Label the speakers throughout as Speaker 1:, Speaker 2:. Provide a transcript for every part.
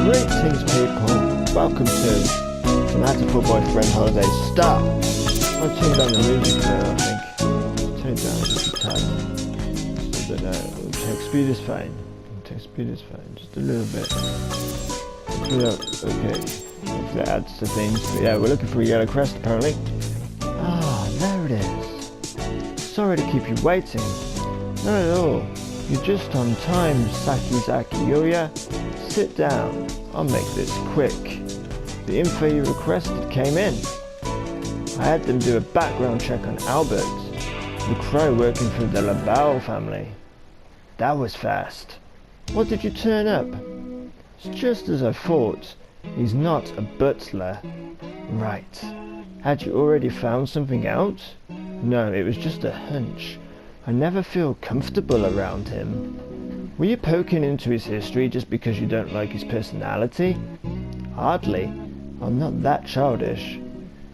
Speaker 1: Greetings people, welcome to an Hatoful Boyfriend Holiday Start. I'll turn down the music there, I think. Turn it down just a tad. So that text speed is fine. Text speed is fine, just a little bit. Okay, if that adds to things. But yeah, we're looking for a yellow crest apparently. Ah, there it is. Sorry to keep you waiting. Not at all. You're just on time, Saki Yoya. Sit down. I'll make this quick. The info you requested came in. I had them do a background check on Albert, the crow working for the Labao family. That was fast. What did you turn up? It's just as I thought. He's not a butler. Right. Had you already found something out? No, it was just a hunch. I never feel comfortable around him. Were you poking into his history just because you don't like his personality? Hardly. I'm not that childish.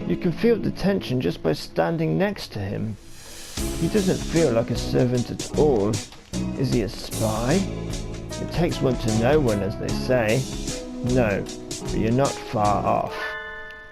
Speaker 1: You can feel the tension just by standing next to him. He doesn't feel like a servant at all. Is he a spy? It takes one to know one, as they say. No, but you're not far off.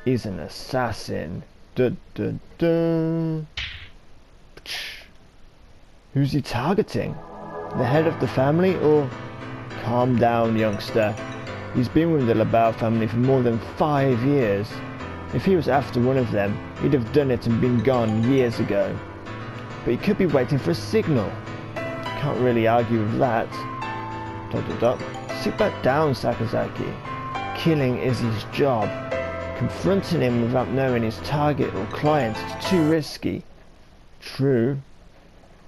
Speaker 1: He's an assassin. Dun dun dun. Who's he targeting? The head of the family, or... Calm down, youngster. He's been with the Labao family for more than 5 years. If he was after one of them, he'd have done it and been gone years ago. But he could be waiting for a signal. Can't really argue with that. ... Sit back down, Sakazaki. Killing is his job. Confronting him without knowing his target or client is too risky. True.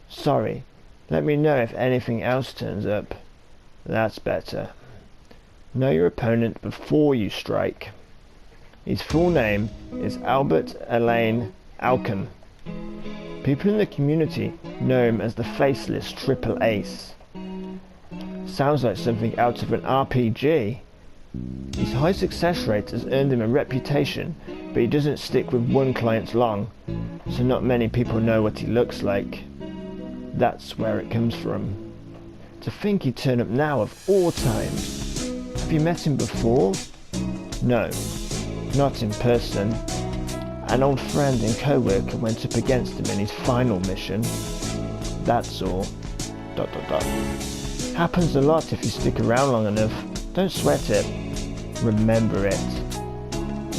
Speaker 1: Sorry. Let me know if anything else turns up. That's better. Know your opponent before you strike. His full name is Albert Elaine Alcon. People in the community know him as the Faceless Triple Ace. Sounds like something out of an RPG. His high success rate has earned him a reputation, but he doesn't stick with one client long, so not many people know what he looks like. That's where it comes from. To think he'd turn up now of all times. Have you met him before? No, not in person. An old friend and co-worker went up against him in his final mission. That's all. ... Happens a lot if you stick around long enough. Don't sweat it. Remember it.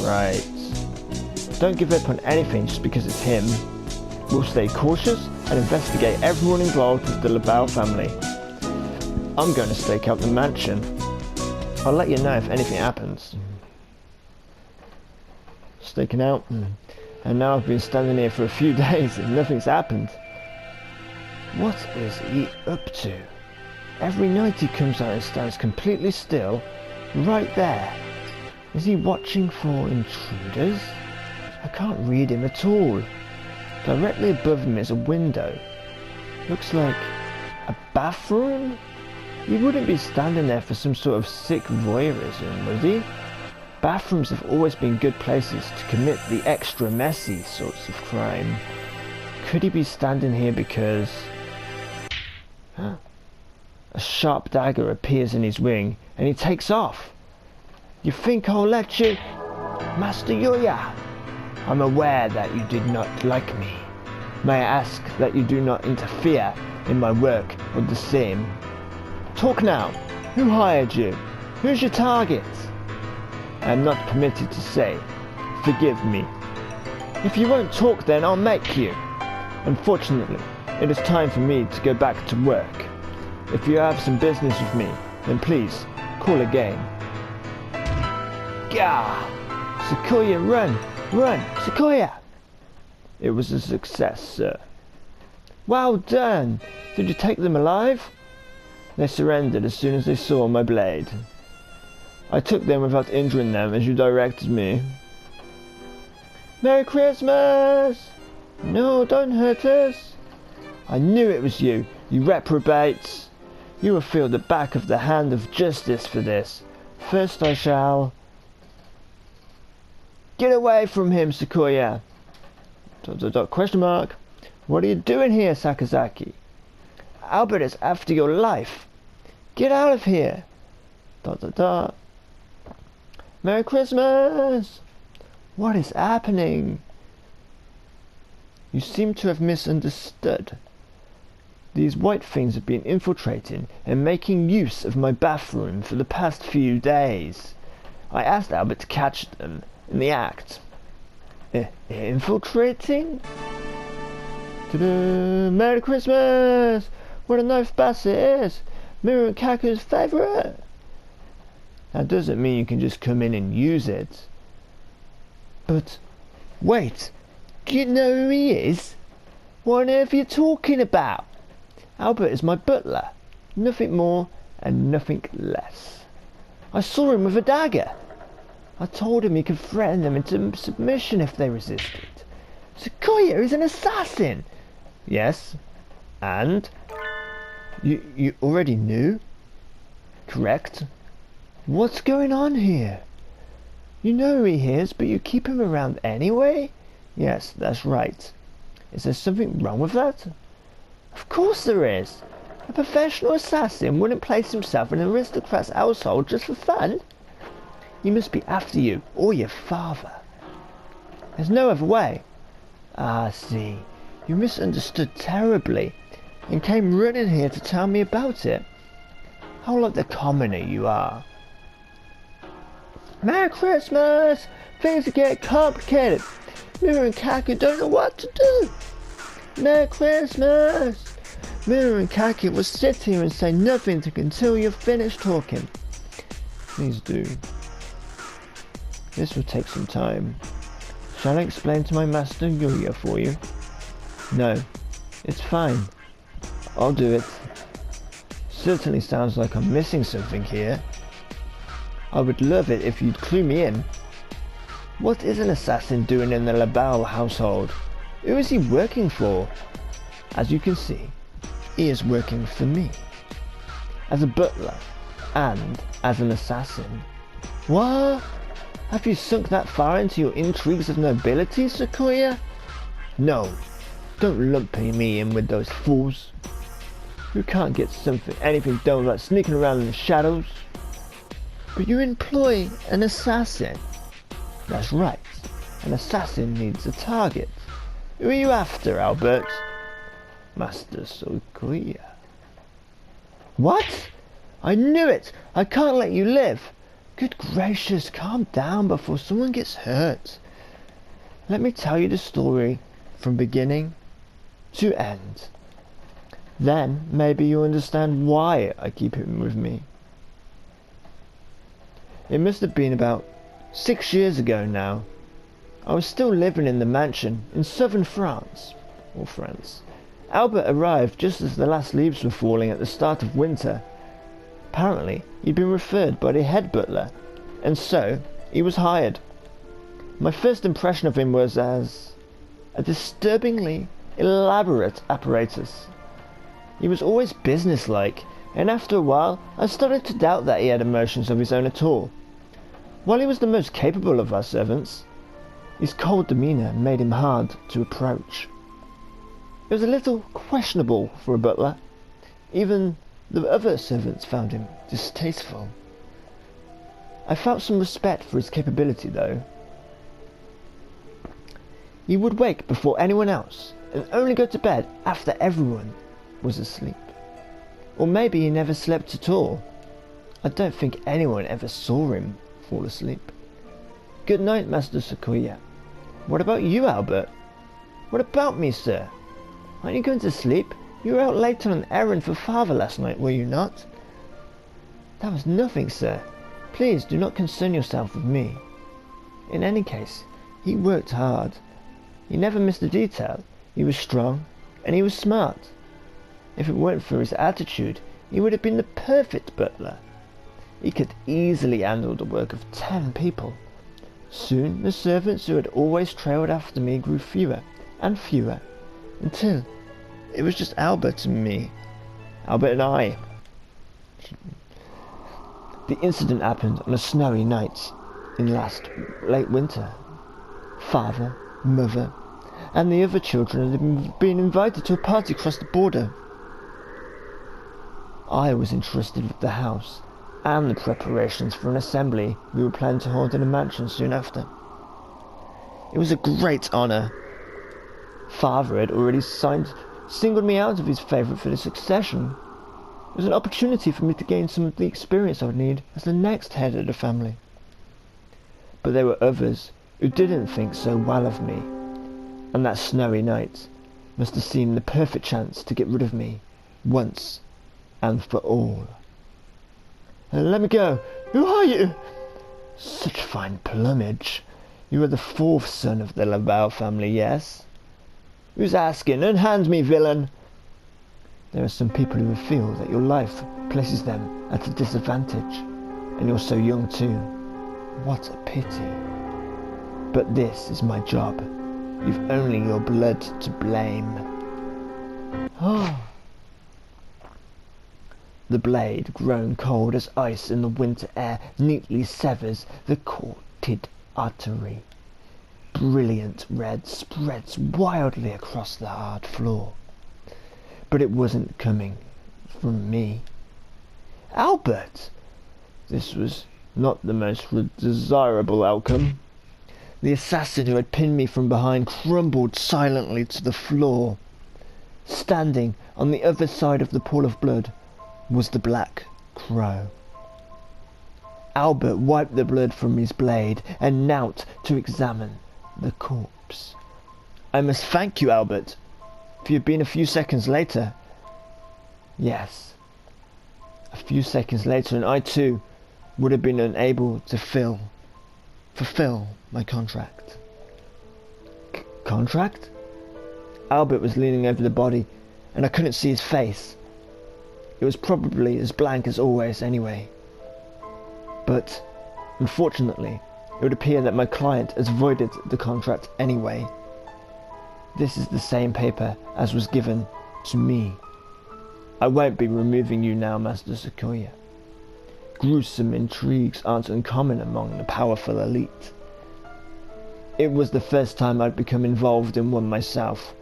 Speaker 1: Right. Don't give up on anything just because it's him. We'll stay cautious and investigate everyone involved with the Labao family. I'm going to stake out the mansion. I'll let you know if anything happens. Staking out. And now I've been standing here for a few days and nothing's happened. What is he up to? Every night he comes out and stands completely still, right there. Is he watching for intruders? I can't read him at all. Directly above him is a window. Looks like a bathroom? He wouldn't be standing there for some sort of sick voyeurism, would he? Bathrooms have always been good places to commit the extra messy sorts of crime. Could he be standing here because... A sharp dagger appears in his wing and he takes off. You think I'll let you? Master Yoya, I'm aware that you did not like me. May I ask that you do not interfere in my work or the same? Talk now. Who hired you? Who's your target? I am not permitted to say. Forgive me. If you won't talk, then I'll make you. Unfortunately, it is time for me to go back to work. If you have some business with me, then please call again. Gah! Sequoia, run! Run! Sequoia! It was a success, sir. Well done! Did you take them alive? They surrendered as soon as they saw my blade. I took them without injuring them as you directed me. Merry Christmas! No, don't hurt us. I knew it was you, you reprobates. You will feel the back of the hand of justice for this. First I shall... Get away from him, Sequoia! ... Question mark. What are you doing here, Sakazaki? Albert is after your life. Get out of here! ... Merry Christmas! What is happening? You seem to have misunderstood. These white things have been infiltrating and making use of my bathroom for the past few days. I asked Albert to catch them in the act. Infiltrating? Ta-da! Merry Christmas! What a nice bass it is! Mirror and Kaku's favourite! That doesn't mean you can just come in and use it. But, wait! Do you know who he is? What on earth are you talking about? Albert is my butler. Nothing more and nothing less. I saw him with a dagger. I told him he could threaten them into submission if they resisted. Sequoia is an assassin! Yes, and? You already knew? Correct. What's going on here? You know who he is, but you keep him around anyway? Yes, that's right. Is there something wrong with that? Of course there is. A professional assassin wouldn't place himself in an aristocrat's household just for fun. He must be after you, or your father. There's no other way. Ah, see. You misunderstood terribly, and came running here to tell me about it. How like the commoner you are. Merry Christmas! Things are getting complicated. Mirror and Kaku don't know what to do. Merry Christmas! Mirror and Kaku will sit here and say nothing until you're finished talking. Please do. This will take some time. Shall I explain to my master Yuya for you? No, it's fine. I'll do it. Certainly sounds like I'm missing something here. I would love it if you'd clue me in. What is an assassin doing in the Labelle household? Who is he working for? As you can see, he is working for me. As a butler, and as an assassin. What? Have you sunk that far into your intrigues of nobility, Sequoia? No, don't lump me in with those fools. You can't get anything done without sneaking around in the shadows. But you employ an assassin. That's right. An assassin needs a target. Who are you after, Albert? Master Sequoia. What? I knew it! I can't let you live! Good gracious, calm down before someone gets hurt. Let me tell you the story from beginning to end. Then maybe you'll understand why I keep him with me. It must have been about 6 years ago now. I was still living in the mansion in southern France. Albert arrived just as the last leaves were falling at the start of winter. Apparently, he'd been referred by the head butler, and so he was hired. My first impression of him was as a disturbingly elaborate apparatus. He was always businesslike, and after a while I started to doubt that he had emotions of his own at all. While he was the most capable of our servants, his cold demeanour made him hard to approach. It was a little questionable for a butler. Even the other servants found him distasteful. I felt some respect for his capability, though. He would wake before anyone else, and only go to bed after everyone was asleep. Or maybe he never slept at all. I don't think anyone ever saw him fall asleep. Good night, Master Sequoia. What about you, Albert? What about me, sir? Aren't you going to sleep? You were out late on an errand for father last night, were you not? That was nothing, sir. Please do not concern yourself with me. In any case, he worked hard. He never missed a detail. He was strong, and he was smart. If it weren't for his attitude, he would have been the perfect butler. He could easily handle the work of 10 people. Soon, the servants who had always trailed after me grew fewer and fewer, until it was just Albert and me. Albert and I. The incident happened on a snowy night in late winter. Father, mother, and the other children had been invited to a party across the border. I was entrusted with the house, and the preparations for an assembly we were planning to hold in a mansion soon after. It was a great honour. Father had already singled me out as his favourite for the succession. It was an opportunity for me to gain some of the experience I would need as the next head of the family. But there were others who didn't think so well of me, and that snowy night must have seemed the perfect chance to get rid of me, once and for all. Let me go. Who are you? Such fine plumage. You are the fourth son of the Laval family, yes? Who's asking? Unhand me, villain! There are some people who feel that your life places them at a disadvantage, and you're so young too. What a pity. But this is my job. You've only your blood to blame. Ah. The blade, grown cold as ice in the winter air, neatly severs the carotid artery. Brilliant red spreads wildly across the hard floor. But it wasn't coming from me. Albert! This was not the most desirable outcome. The assassin who had pinned me from behind crumbled silently to the floor. Standing on the other side of the pool of blood was the Black Crow. Albert wiped the blood from his blade and knelt to examine the corpse. I must thank you, Albert. If you had been a few seconds later... Yes, a few seconds later, and I too would have been unable to fulfill my contract. Contract? Albert was leaning over the body, and I couldn't see his face. It was probably as blank as always anyway. But, unfortunately, it would appear that my client has voided the contract anyway. This is the same paper as was given to me. I won't be removing you now, Master Sequoia. Gruesome intrigues aren't uncommon among the powerful elite. It was the first time I'd become involved in one myself,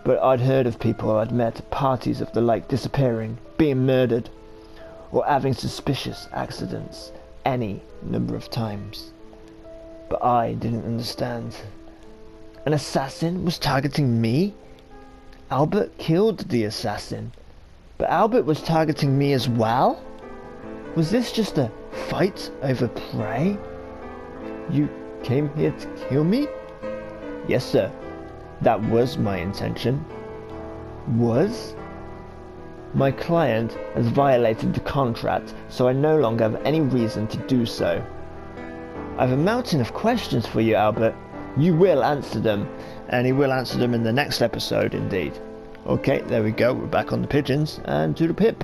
Speaker 1: but I'd heard of people I'd met at parties of the like disappearing, being murdered, or having suspicious accidents any number of times. But I didn't understand. An assassin was targeting me? Albert killed the assassin, but Albert was targeting me as well? Was this just a fight over prey? You came here to kill me? Yes, sir. That was my intention. Was? My client has violated the contract, so I no longer have any reason to do so. I have a mountain of questions for you, Albert. You will answer them, and he will answer them in the next episode, indeed. Okay, there we go. We're back on the pigeons, and to the pip.